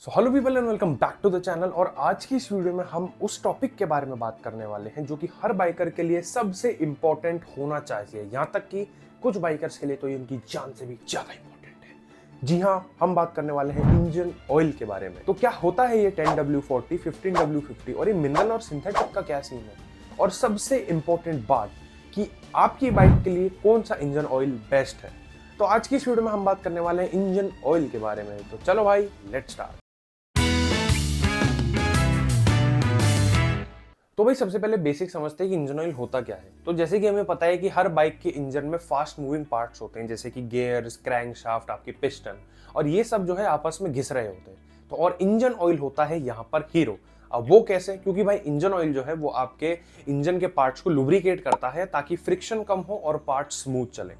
So hello people and welcome back to the channel. और आज की इस वीडियो में हम उस टॉपिक के बारे में बात करने वाले हैं जो कि हर बाइकर के लिए सबसे इंपॉर्टेंट होना चाहिए, यहाँ तक कि कुछ बाइकर्स के लिए तो ये उनकी जान से भी ज्यादा इंपॉर्टेंट है। जी हाँ, हम बात करने वाले हैं इंजन ऑयल के बारे में। तो क्या होता है ये 10W40, 15W50 और ये मिनरल और सिंथेटिक का क्या सीन है, और सबसे इंपॉर्टेंट बात कि आपकी बाइक के लिए कौन सा इंजन ऑयल बेस्ट है। तो आज की इस वीडियो में हम बात करने वाले हैं इंजन ऑयल के बारे में। तो चलो भाई, लेट्स स्टार्ट। तो भाई सबसे पहले बेसिक समझते हैं कि इंजन ऑयल होता क्या है। तो जैसे कि हमें पता है कि हर बाइक के इंजन में फास्ट मूविंग पार्ट्स होते हैं, जैसे कि गियर्स, क्रैंकशाफ्ट, आपके पिस्टन, और ये सब जो है आपस में घिस रहे होते हैं। तो और इंजन ऑयल होता है यहाँ पर हीरो। अब वो कैसे? क्योंकि भाई इंजन ऑयल जो है वो आपके इंजन के पार्ट्स को लुब्रिकेट करता है ताकि फ्रिक्शन कम हो और पार्ट स्मूथ चले।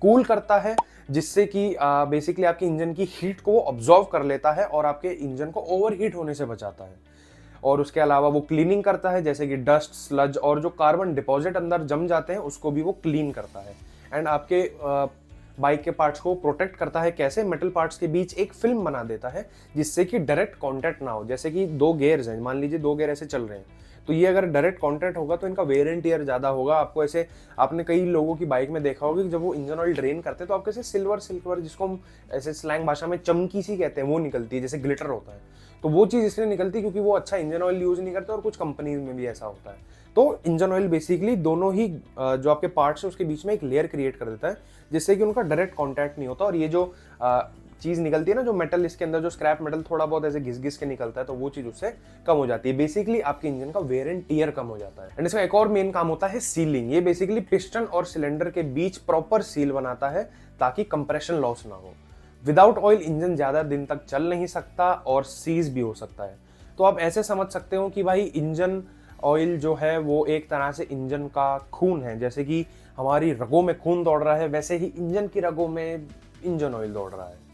कूल करता है जिससे कि बेसिकली आपके इंजन की हीट को ऑब्जॉर्व कर लेता है और आपके इंजन को ओवरहीट होने से बचाता है। और उसके अलावा वो क्लीनिंग करता है, जैसे कि डस्ट, स्लज और जो कार्बन डिपॉजिट अंदर जम जाते हैं उसको भी वो क्लीन करता है। एंड आपके बाइक के पार्ट्स को प्रोटेक्ट करता है। कैसे? मेटल पार्ट्स के बीच एक फिल्म बना देता है जिससे कि डायरेक्ट कांटेक्ट ना हो। जैसे कि दो गेयर्स हैं, मान लीजिए दो गेयर ऐसे चल रहे हैं, तो ये अगर डायरेक्ट कांटेक्ट होगा तो इनका वेयर एंड टियर ज्यादा होगा। आपको ऐसे, आपने कई लोगों की बाइक में देखा होगा कि जब वो इंजन ऑयल ड्रेन करते हैं तो आपको ऐसे सिल्वर सिल्वर, जिसको हम ऐसे स्लैंग भाषा में चमकी सी कहते हैं, वो निकलती है, जैसे ग्लिटर होता है। तो वो चीज इसलिए निकलती है क्योंकि वो अच्छा इंजन ऑयल यूज नहीं करते, और कुछ कंपनीज में भी ऐसा होता है। तो इंजन ऑयल बेसिकली दोनों ही जो आपके पार्ट्स है उसके बीच में एक लेयर क्रिएट कर देता है जिससे कि उनका डायरेक्ट कांटेक्ट नहीं होता। और ये जो चीज निकलती है ना, जो मेटल इसके अंदर, जो स्क्रैप मेटल थोड़ा बहुत ऐसे घिस घिस के निकलता है, तो वो चीज उससे कम हो जाती है। बेसिकली आपके इंजन का वेयर एंड टियर कम हो जाता है। एंड इसका एक और मेन काम होता है सीलिंग। ये बेसिकली पिस्टन और सिलेंडर के बीच प्रॉपर सील बनाता है ताकि कंप्रेशन लॉस ना हो। विदाउट ऑयल इंजन ज्यादा दिन तक चल नहीं सकता और सीज भी हो सकता है। तो आप ऐसे समझ सकते हो कि भाई इंजन ऑयल जो है वो एक तरह से इंजन का खून है। जैसे कि हमारी रगों में खून दौड़ रहा है, वैसे ही इंजन की रगों में इंजन ऑयल दौड़ रहा है।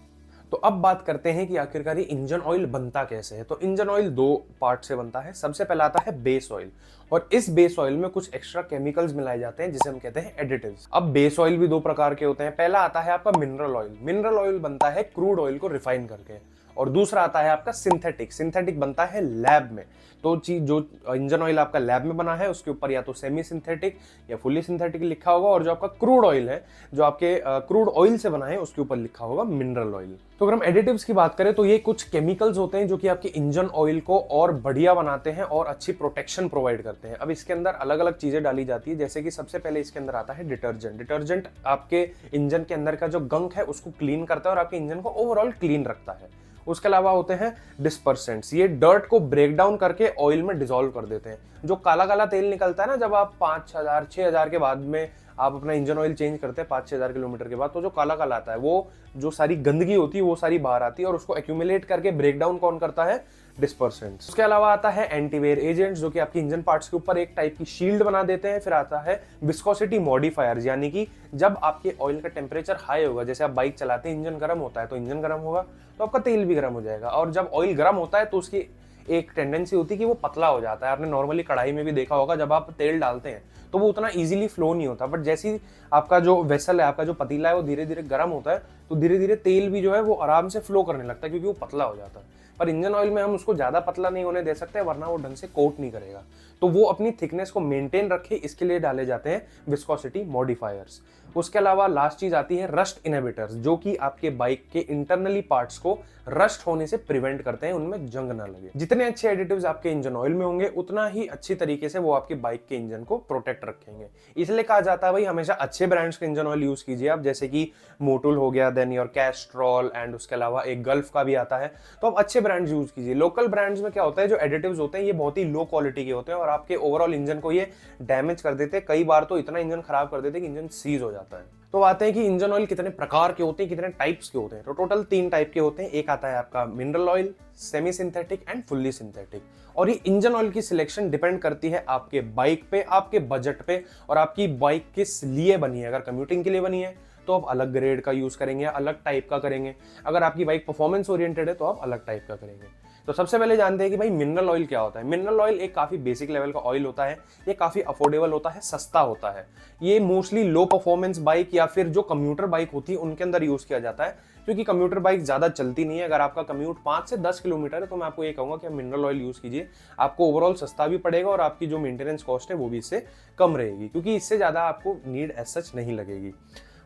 तो अब बात करते हैं कि आखिरकार ये इंजन ऑयल बनता कैसे है। तो इंजन ऑयल दो पार्ट से बनता है। सबसे पहला आता है बेस ऑयल, और इस बेस ऑयल में कुछ एक्स्ट्रा केमिकल्स मिलाए जाते हैं जिसे हम कहते हैं एडिटिव्स। अब बेस ऑयल भी दो प्रकार के होते हैं। पहला आता है आपका मिनरल ऑयल। मिनरल ऑयल बनता है क्रूड ऑयल को रिफाइन करके। और दूसरा आता है आपका सिंथेटिक। सिंथेटिक बनता है लैब में। तो चीज, जो इंजन ऑयल आपका लैब में बना है उसके ऊपर या तो सेमी सिंथेटिक या फुली सिंथेटिक लिखा होगा, और जो आपका क्रूड ऑयल है, जो आपके क्रूड ऑयल से बना है, उसके ऊपर लिखा होगा मिनरल ऑयल। तो अगर हम एडिटिव्स की बात करें तो ये कुछ केमिकल्स होते हैं जो कि आपके इंजन ऑयल को और बढ़िया बनाते हैं और अच्छी प्रोटेक्शन प्रोवाइड करते हैं। अब इसके अंदर अलग अलग चीजें डाली जाती है, जैसे कि सबसे पहले इसके अंदर आता है डिटर्जेंट। डिटर्जेंट आपके इंजन के अंदर का जो गंक है उसको क्लीन करता है और आपके इंजन को ओवरऑल क्लीन रखता है। उसके अलावा होते हैं डिस्पर्सेंट्स। ये डर्ट को ब्रेक डाउन करके ऑयल में डिसॉल्व कर देते हैं। जो काला काला तेल निकलता है ना, जब आप 5,000 6,000 के बाद में आप अपना इंजन ऑयल चेंज करते हैं, 5-6 हज़ार किलोमीटर के बाद, तो जो काला काला आता है, वो जो सारी गंदगी होती है वो सारी बाहर आती है, और उसको एक्यूमुलेट करके ब्रेक डाउन कौन करता है? डिस्पर्सेंट्स। उसके अलावा आता है एंटीवेयर एजेंट्स, जो कि आपकी इंजन पार्ट्स के ऊपर एक टाइप की शील्ड बना देते हैं। फिर आता है विस्कोसिटी मॉडिफायर्स, यानी कि जब आपके ऑयल का टेम्परेचर हाई होगा, जैसे आप बाइक चलाते हैं, इंजन गर्म होता है, तो इंजन गर्म होगा तो आपका तेल भी गर्म हो जाएगा। और जब ऑयल गर्म होता है तो उसकी एक टेंडेंसी होती है कि वो पतला हो जाता है। आपने नॉर्मली कढ़ाई में भी देखा होगा, जब आप तेल डालते हैं तो वो उतना इजीली फ्लो नहीं होता, बट जैसे ही आपका जो वेसल है, आपका जो पतीला है, वो धीरे धीरे गर्म होता है, तो धीरे धीरे तेल भी जो है वो आराम से फ्लो करने लगता है, क्योंकि वो पतला हो जाता है। पर इंजन ऑयल में हम उसको ज्यादा पतला नहीं होने दे सकते, वरना वो ढंग से कोट नहीं करेगा। तो वो अपनी थिकनेस को मेंटेन रखे, इसके लिए डाले जाते हैं विस्कोसिटी मॉडिफायर्स। उसके अलावा लास्ट चीज आती है रस्ट इनहिबिटर्स, जो कि आपके बाइक के इंटरनली पार्ट्स को रस्ट होने से प्रिवेंट करते हैं, उनमें जंग ना लगे। जितने अच्छे एडिटिव्स आपके इंजन ऑयल में होंगे, उतना ही अच्छी तरीके से वो आपकी बाइक के इंजन को प्रोटेक्ट रखेंगे। इसलिए कहा जाता है भाई, हमेशा अच्छे ब्रांड्स के इंजन ऑयल यूज कीजिए आप, जैसे कि मोटुल हो गया, देन योर कैस्ट्रॉल, एंड उसके अलावा एक गल्फ का भी आता है। तो आप अच्छे ब्रांड्स यूज कीजिए। लोकल ब्रांड्स में क्या होता है, जो एडिटिव्स होते हैं ये बहुत ही लो क्वालिटी के होते हैं और आपके ओवरऑल इंजन को ये डैमेज कर देते हैं। कई बार तो इतना इंजन खराब कर देते हैं कि इंजन सीज हो जाता है। तो आते हैं कि इंजन ऑयल कितने प्रकार के होते हैं, कितने टाइप्स के होते हैं। तो टोटल 3 टाइप के होते हैं। एक आता है आपका mineral oil, semi synthetic and fully synthetic. और ये इंजन ऑयल की सिलेक्शन डिपेंड करती है आपके बाइक पे, आपके बजट पे, और आपकी बाइक किस लिए बनी है। अगर कम्यूटिंग के लिए बनी है तो आप अलग ग्रेड का यूज करेंगे, अलग टाइप का करेंगे। अगर आपकी बाइक परफॉर्मेंस ओरिएंटेड है तो आप अलग टाइप का करेंगे। तो सबसे पहले जानते हैं कि भाई मिनरल ऑयल क्या होता है। मिनरल ऑयल एक काफी बेसिक लेवल का ऑयल होता है। ये काफी अफोर्डेबल होता है, सस्ता होता है। ये मोस्टली लो परफॉर्मेंस बाइक या फिर जो कम्यूटर बाइक होती है उनके अंदर यूज किया जाता है, क्योंकि कम्यूटर बाइक ज़्यादा चलती नहीं है। अगर आपका कम्यूट 5 से 10 किलोमीटर है तो मैं आपको ये कहूँगा कि आप मिनरल ऑयल यूज़ कीजिए, आपको ओवरऑल सस्ता भी पड़ेगा और आपकी जो मेंटेनेंस कॉस्ट है वो भी इससे कम रहेगी, क्योंकि इससे ज़्यादा आपको नीड एज सच नहीं लगेगी।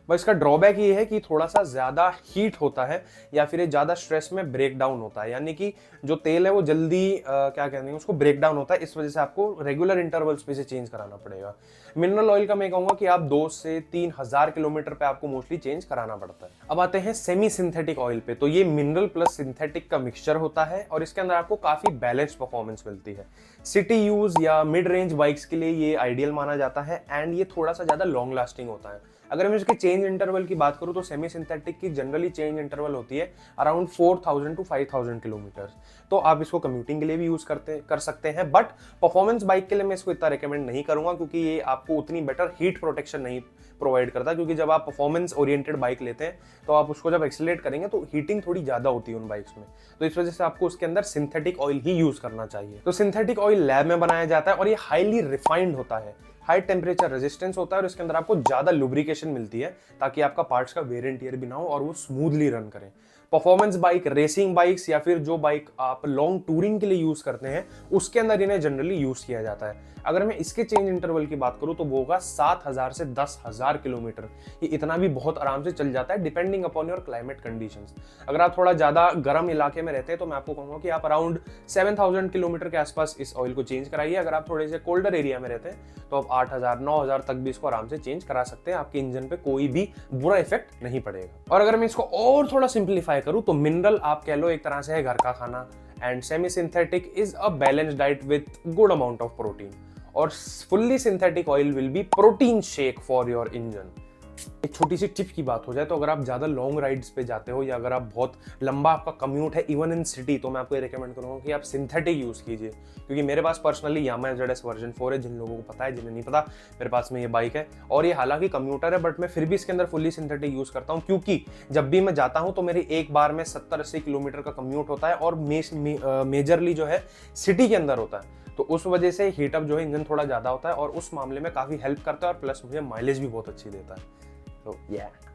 बस इसका ड्रॉबैक ये है कि थोड़ा सा ज़्यादा हीट होता है या फिर ये ज़्यादा स्ट्रेस में ब्रेक डाउन होता है, यानी कि जो तेल है वो जल्दी क्या कहते हैं उसको ब्रेक डाउन होता है, इस वजह से आपको रेगुलर इंटरवल्स पे से चेंज कराना पड़ेगा। मिनरल ऑयल का मैं कहूँगा कि आप 2 से 3 हज़ार किलोमीटर पे आपको मोस्टली चेंज कराना पड़ता है। अब आते हैं सेमी सिंथेटिक ऑयल पे, तो ये मिनरल प्लस सिंथेटिक का मिक्सचर होता है और इसके अंदर आपको काफ़ी बैलेंस्ड परफॉर्मेंस मिलती है। सिटी यूज़ या मिड रेंज बाइक्स के लिए ये आइडियल माना जाता है एंड ये थोड़ा सा ज़्यादा लॉन्ग लास्टिंग होता है। अगर मैं इसके चेंज इंटरवल की बात करूं तो सेमी सिंथेटिक की जनरली चेंज इंटरवल होती है अराउंड 4000 टू 5000 किलोमीटर, तो आप इसको कम्यूटिंग के लिए भी यूज कर सकते हैं। बट परफॉर्मेंस बाइक के लिए मैं इसको इतना रिकमेंड नहीं करूंगा, क्योंकि ये आपको उतनी बेटर हीट प्रोटेक्शन नहीं प्रोवाइड करता, क्योंकि जब आप परफॉर्मेंस ओरिएंटेड बाइक लेते हैं तो आप उसको जब एक्सीलरेट करेंगे तो हीटिंग थोड़ी ज़्यादा होती है उन बाइक्स में, तो इस वजह से आपको उसके अंदर सिंथेटिक ऑयल ही यूज करना चाहिए। तो सिंथेटिक ऑयल लैब में बनाया जाता है और ये हाईली रिफाइंड होता है, हाई टेम्परेचर रेजिस्टेंस होता है और इसके अंदर आपको ज्यादा लुब्रिकेशन मिलती है ताकि आपका पार्ट्स का वेयर एंड टियर भी ना हो और वो स्मूथली रन करें। परफॉर्मेंस बाइक, रेसिंग बाइक्स या फिर जो बाइक आप लॉन्ग टूरिंग के लिए यूज करते हैं उसके अंदर इन्हें जनरली यूज किया जाता है। अगर मैं इसके चेंज इंटरवल की बात करूं तो वो होगा 7000 से 10,000 किलोमीटर, ये इतना भी बहुत आराम से चल जाता है depending upon your climate conditions. अगर आप थोड़ा ज्यादा गर्म इलाके में रहते हैं तो मैं आपको कहूंगा कि आप अराउंड 7000 किलोमीटर के आसपास इस ऑयल को चेंज कराइए। अगर आप थोड़े से कोल्डर एरिया में रहते हैं तो आप 8000 9000 तक भी इसको आराम से चेंज करा सकते हैं, आपके इंजन पे कोई भी बुरा इफेक्ट नहीं पड़ेगा। और अगर मैं इसको और थोड़ा सिंप्लीफाई करूं तो मिनरल आप कह लो एक तरह से है घर का खाना and semi synthetic is a balanced diet with good amount of protein, और fully synthetic oil will be protein shake for your engine. एक छोटी सी टिप की बात हो जाए तो अगर आप ज्यादा लॉन्ग राइड्स पे जाते हो या अगर आप बहुत लंबा आपका कम्यूट है इवन इन सिटी, तो मैं आपको ये रिकमेंड करूंगा कि आप सिंथेटिक यूज कीजिए, क्योंकि मेरे पास पर्सनली यामा ZS वर्जन 4 है। जिन लोगों को पता है, जिन्हें नहीं पता, मेरे पास में ये बाइक है और ये हालांकि कम्यूटर है बट मैं फिर भी इसके अंदर फुल्ली सिंथेटिक यूज करता हूँ, क्योंकि जब भी मैं जाता हूँ तो मेरी एक बार में 70-80 किलोमीटर का कम्यूट होता है और मेजरली जो है सिटी के अंदर होता है, तो उस वजह से हीटअप जो है इंजन थोड़ा ज्यादा होता है और उस मामले में काफी हेल्प करता है और प्लस मुझे माइलेज भी बहुत अच्छी देता है। तो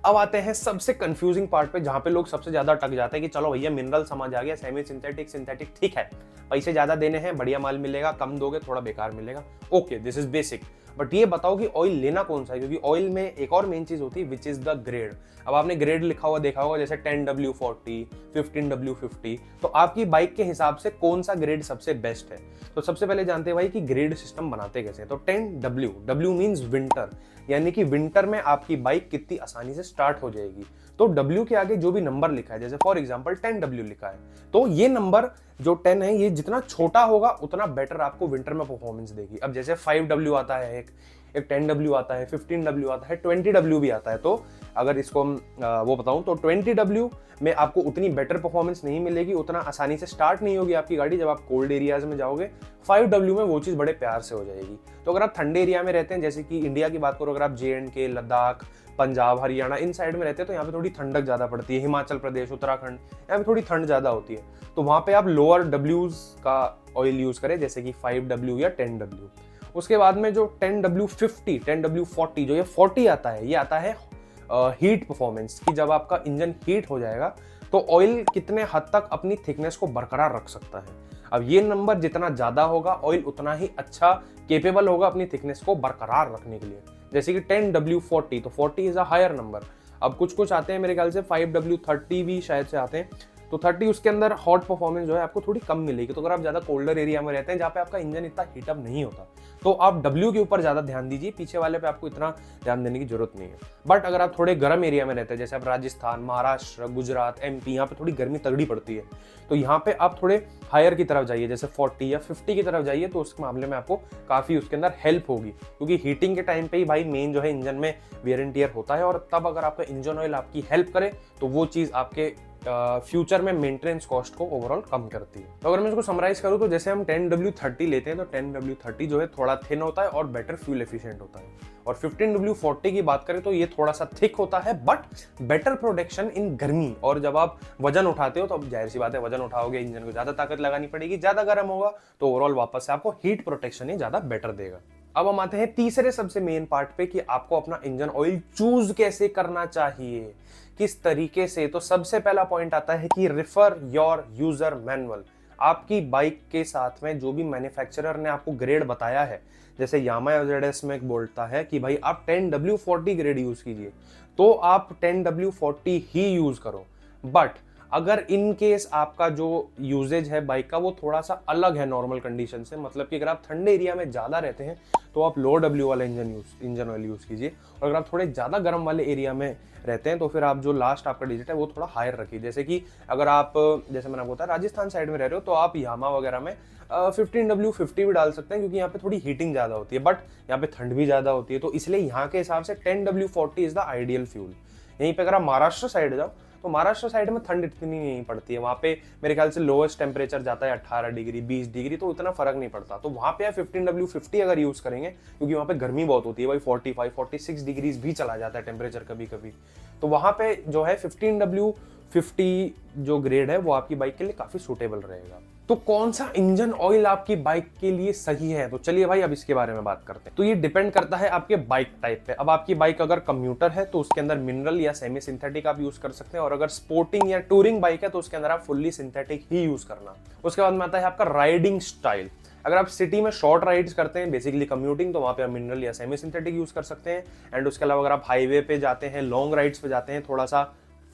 अब आते हैं सबसे कंफ्यूजिंग पार्ट पे, जहां पे लोग सबसे ज्यादा अटक जाते हैं कि चलो भैया मिनरल समझ आ गया, सेमी सिंथेटिक सिंथेटिक ठीक है, पैसे ज्यादा देने हैं, बढ़िया माल मिलेगा, कम दोगे थोड़ा बेकार मिलेगा, okay this is basic, but ये बताओ कि ऑयल लेना कौन सा है, क्योंकि ऑयल में एक और मेन चीज होती है विच इज द ग्रेड। अब आपने ग्रेड लिखा हुआ देखा होगा जैसे 10W40, 15W50, तो आपकी बाइक के हिसाब से कौन सा ग्रेड सबसे बेस्ट है। तो सबसे पहले जानते हैं भाई कि ग्रेड सिस्टम बनाते कैसे। तो 10W, W मींस विंटर, यानी कि विंटर में आपकी बाइक कितनी आसानी से स्टार्ट हो जाएगी। तो W के आगे जो भी नंबर लिखा है, जैसे फॉर एग्जांपल 10W लिखा है, तो ये नंबर जो 10 है ये जितना छोटा होगा उतना बेटर आपको विंटर में परफॉर्मेंस देगी। अब जैसे 5W आता है, एक 10W आता है, 15W आता है, 20W भी आता है। तो अगर इसको वो बताऊं तो 20W में आपको उतनी बेटर परफॉर्मेंस नहीं मिलेगी, उतना आसानी से स्टार्ट नहीं होगी आपकी गाड़ी जब आप कोल्ड एरियाज में जाओगे। 5W में वो चीज़ बड़े प्यार से हो जाएगी। तो अगर आप ठंडे एरिया में रहते हैं, जैसे कि इंडिया की बात करो, अगर आप JNK, लद्दाख, पंजाब, हरियाणा इन साइड में रहते हैं तो यहाँ पे थोड़ी ठंडक ज़्यादा पड़ती है। हिमाचल प्रदेश, उत्तराखंड, यहाँ पे थोड़ी ठंड ज़्यादा होती है, तो वहाँ पे आप लोअर Ws का ऑयल यूज़ करें, जैसे कि 5W या 10W। उसके बाद में जो 10W50, 10W40, जो ये 40 आता है, ये आता है हीट परफॉर्मेंस की। जब आपका इंजन हीट हो जाएगा तो ऑयल कितने हद तक अपनी थिकनेस को बरकरार रख सकता है। अब ये नंबर जितना ज्यादा होगा ऑयल उतना ही अच्छा केपेबल होगा अपनी थिकनेस को बरकरार रखने के लिए। जैसे कि 10W40, तो 40 इज अ हायर नंबर। अब कुछ आते हैं मेरे ख्याल से 5W30 भी शायद से आते हैं, तो 30 उसके अंदर हॉट परफॉर्मेंस जो है आपको थोड़ी कम मिलेगी। तो अगर आप ज़्यादा कोल्डर एरिया में रहते हैं जहाँ पे आपका इंजन इतना हीटअप नहीं होता, तो आप W के ऊपर ज़्यादा ध्यान दीजिए, पीछे वाले पे आपको इतना ध्यान देने की जरूरत नहीं है। बट अगर आप थोड़े गर्म एरिया में रहते हैं, जैसे आप राजस्थान, महाराष्ट्र, गुजरात, MP, यहाँ पे थोड़ी गर्मी तगड़ी पड़ती है, तो यहाँ पे आप थोड़े हायर की तरफ जाइए, जैसे 40 या 50 की तरफ जाइए, तो उस मामले में आपको काफ़ी उसके अंदर हेल्प होगी, क्योंकि हीटिंग के टाइम पे ही भाई मेन जो है इंजन में वेयर एंड टियर होता है, और तब अगर आपका इंजन ऑयल आपकी हेल्प करे तो वो चीज़ आपके फ्यूचर में मेंटेनेंस कॉस्ट को ओवरऑल कम करती है। तो अगर मैं इसको समराइज करूँ तो जैसे हम 10W30 लेते हैं, तो 10W30 जो है थोड़ा थिन होता है और बेटर फ्यूल एफिशिएंट होता है, और 15W40 की बात करें तो ये थोड़ा सा थिक होता है बट बेटर प्रोटेक्शन इन गर्मी। और जब आप वजन उठाते हो तो अब जाहिर सी बात है, वजन उठाओगे, इंजन को ज्यादा ताकत लगानी पड़ेगी, ज्यादा गर्म होगा, तो ओवरऑल वापस से आपको हीट प्रोटेक्शन ही ज्यादा बेटर देगा। अब हम आते हैं तीसरे सबसे मेन पार्ट पे कि आपको अपना इंजन ऑयल चूज कैसे करना चाहिए, किस तरीके से। तो सबसे पहला पॉइंट आता है कि रेफर योर यूजर मैनुअल। आपकी बाइक के साथ में जो भी मैन्युफैक्चरर ने आपको ग्रेड बताया है, जैसे यामाहा ZS में बोलता है कि भाई आप 10W40 ग्रेड यूज कीजिए, तो आप 10W40 ही यूज करो। बट अगर इन केस आपका जो यूजेज है बाइक का वो थोड़ा सा अलग है नॉर्मल कंडीशन से, मतलब कि अगर आप ठंडे एरिया में ज़्यादा रहते हैं तो आप लो डब्ल्यू वाला इंजन ऑयल यूज़ कीजिए, और अगर आप थोड़े ज़्यादा गर्म वाले एरिया में रहते हैं तो फिर आप जो लास्ट आपका डिजिट है वो थोड़ा हायर रखिए। जैसे कि अगर आप, जैसे मैंने आपको बताया, राजस्थान साइड में रह रहे हो तो आप यामाहा वगैरह में 15W50 भी डाल सकते हैं, क्योंकि यहाँ पे थोड़ी हीटिंग ज़्यादा होती है, बट यहाँ पे ठंड भी ज़्यादा होती है, तो इसलिए यहाँ के हिसाब से 10W40 is the ideal fuel. यहीं पे अगर आप महाराष्ट्र साइड जाओ तो महाराष्ट्र साइड में ठंड इतनी नहीं पड़ती है, वहाँ पे मेरे ख्याल से लोएस्ट टेम्परेचर जाता है 18 डिग्री 20 डिग्री, तो इतना फर्क नहीं पड़ता। तो वहाँ पे आप 15W50 अगर यूज़ करेंगे, क्योंकि वहाँ पे गर्मी बहुत होती है भाई, 45-46 डिग्रीज भी चला जाता है टेम्परेचर कभी कभी, तो वहाँ पे जो है 15W50 जो ग्रेड है वो आपकी बाइक के लिए काफ़ी सूटेबल रहेगा। तो कौन सा इंजन ऑयल आपकी बाइक के लिए सही है, तो चलिए भाई अब इसके बारे में बात करते हैं। तो ये डिपेंड करता है आपके बाइक टाइप पे। अब आपकी बाइक अगर कम्यूटर है तो उसके अंदर मिनरल या सेमी सिंथेटिक आप यूज कर सकते हैं, और अगर स्पोर्टिंग या टूरिंग बाइक है तो उसके अंदर आप फुल्ली सिंथेटिक ही यूज करना। उसके बाद में आता है आपका राइडिंग स्टाइल। अगर आप सिटी में शॉर्ट राइड्स करते हैं, बेसिकली कम्यूटिंग, तो वहाँ पे आप मिनरल या सेमी सिंथेटिक यूज कर सकते हैं। एंड उसके अलावा अगर आप हाईवे पे जाते हैं, लॉन्ग राइड्स पे जाते हैं, थोड़ा सा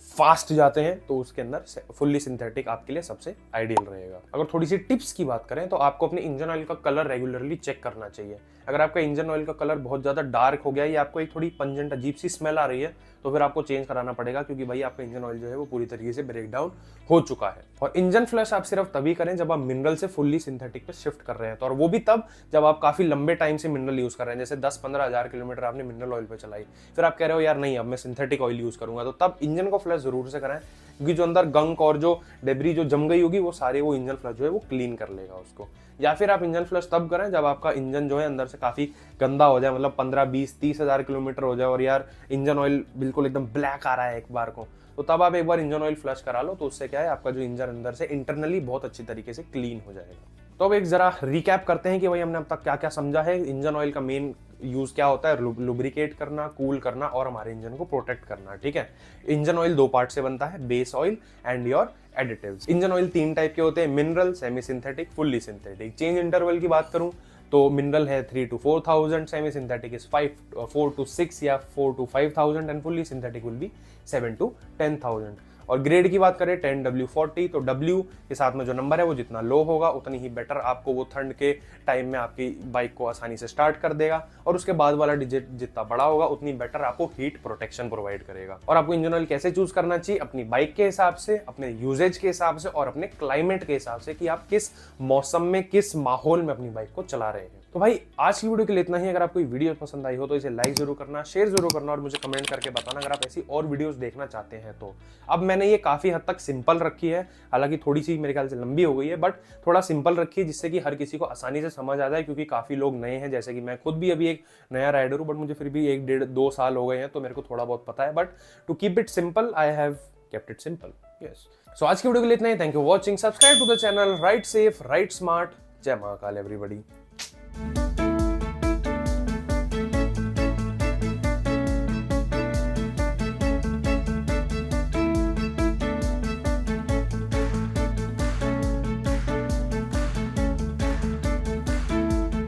फास्ट जाते हैं, तो उसके अंदर फुल्ली सिंथेटिक आपके लिए सबसे आइडियल रहेगा। अगर थोड़ी सी टिप्स की बात करें तो आपको अपने इंजन ऑयल का कलर रेगुलरली चेक करना चाहिए। अगर आपका इंजन ऑयल का कलर बहुत ज़्यादा डार्क हो गया या आपको एक थोड़ी पंजेंट अजीब सी स्मेल आ रही है तो फिर आपको चेंज कराना पड़ेगा, क्योंकि भाई आपका इंजन ऑयल जो है वो पूरी तरीके से ब्रेक डाउन हो चुका है। और इंजन फ्लश आप सिर्फ तभी करें जब आप मिनरल से फुल्ली सिंथेटिक पे शिफ्ट कर रहे हैं, तो और वो भी तब जब आप काफ़ी लंबे टाइम से मिनरल यूज़ कर रहे हैं, जैसे 10-15 हज़ार किलोमीटर आपने मिनरल ऑयल पे चलाई, फिर आप कह रहे हो यार नहीं अब मैं सिंथेटिक ऑयल यूज़ करूंगा, तो तब इंजन को फ्लश जरूर से कराएं, क्योंकि जो अंदर गंक और जो डेब्री जो जम गई होगी वो सारे वो इंजन फ्लश जो है वो क्लीन कर लेगा उसको। या फिर आप इंजन फ्लश तब करें जब आपका इंजन जो है अंदर से काफ़ी गंदा हो जाए, मतलब 15-20-30 हज़ार किलोमीटर हो जाए और यार इंजन ऑयल बिल्कुल एकदम ब्लैक आ रहा है एक बार को, तो तब आप एक बार इंजन ऑयल फ्लश करा लो, तो उससे क्या है आपका जो इंजन अंदर से इंटरनली बहुत अच्छी तरीके से क्लीन हो जाएगा। तो अब एक जरा रिकैप करते हैं कि भाई हमने अब तक क्या क्या समझा है। इंजन ऑयल का मेन यूज क्या होता है, लुब्रिकेट करना, कूल करना और हमारे इंजन को प्रोटेक्ट करना, ठीक है। इंजन ऑयल 2 पार्ट से बनता है, base oil and your additives. Engine oil 3 type के होते हैं, mineral, semi synthetic, fully synthetic. Change interval की बात करूं तो मिनरल है 3 to 4,000, semi synthetic is 4 to 6 या 4 to 5,000 and fully synthetic will be 7 to 10,000। और ग्रेड की बात करें 10W40, तो W के साथ में जो नंबर है वो जितना लो होगा उतनी ही बेटर आपको वो ठंड के टाइम में आपकी बाइक को आसानी से स्टार्ट कर देगा, और उसके बाद वाला डिजिट जितना बड़ा होगा उतनी बेटर आपको हीट प्रोटेक्शन प्रोवाइड करेगा। और आपको इंजन ऑयल कैसे चूज करना चाहिए, अपनी बाइक के हिसाब से, अपने यूजेज के हिसाब से और अपने क्लाइमेट के हिसाब से कि आप किस मौसम में किस माहौल में अपनी बाइक को चला रहे हैं। तो भाई आज की वीडियो के लिए इतना ही। अगर आपको वीडियो पसंद आई हो तो इसे लाइक जरूर करना, शेयर जरूर करना और मुझे कमेंट करके बताना अगर आप ऐसी और वीडियोस देखना चाहते हैं तो। अब मैंने ये काफ़ी हद तक सिंपल रखी है, हालांकि थोड़ी सी मेरे ख्याल से लंबी हो गई है, बट थोड़ा सिंपल रखी है जिससे कि हर किसी को आसानी से समझ आ जाए, क्योंकि काफ़ी लोग नए हैं, जैसे कि मैं खुद भी अभी एक नया राइडर हूँ, बट मुझे फिर भी 1-1.5-2 साल हो गए हैं, तो मेरे को थोड़ा बहुत पता है, but to keep it simple I have kept it simple. Yes, so आज की वीडियो के लिए इतना ही। Thank you watching, subscribe to the channel, ride safe, ride smart. Jai Mahakal everybody.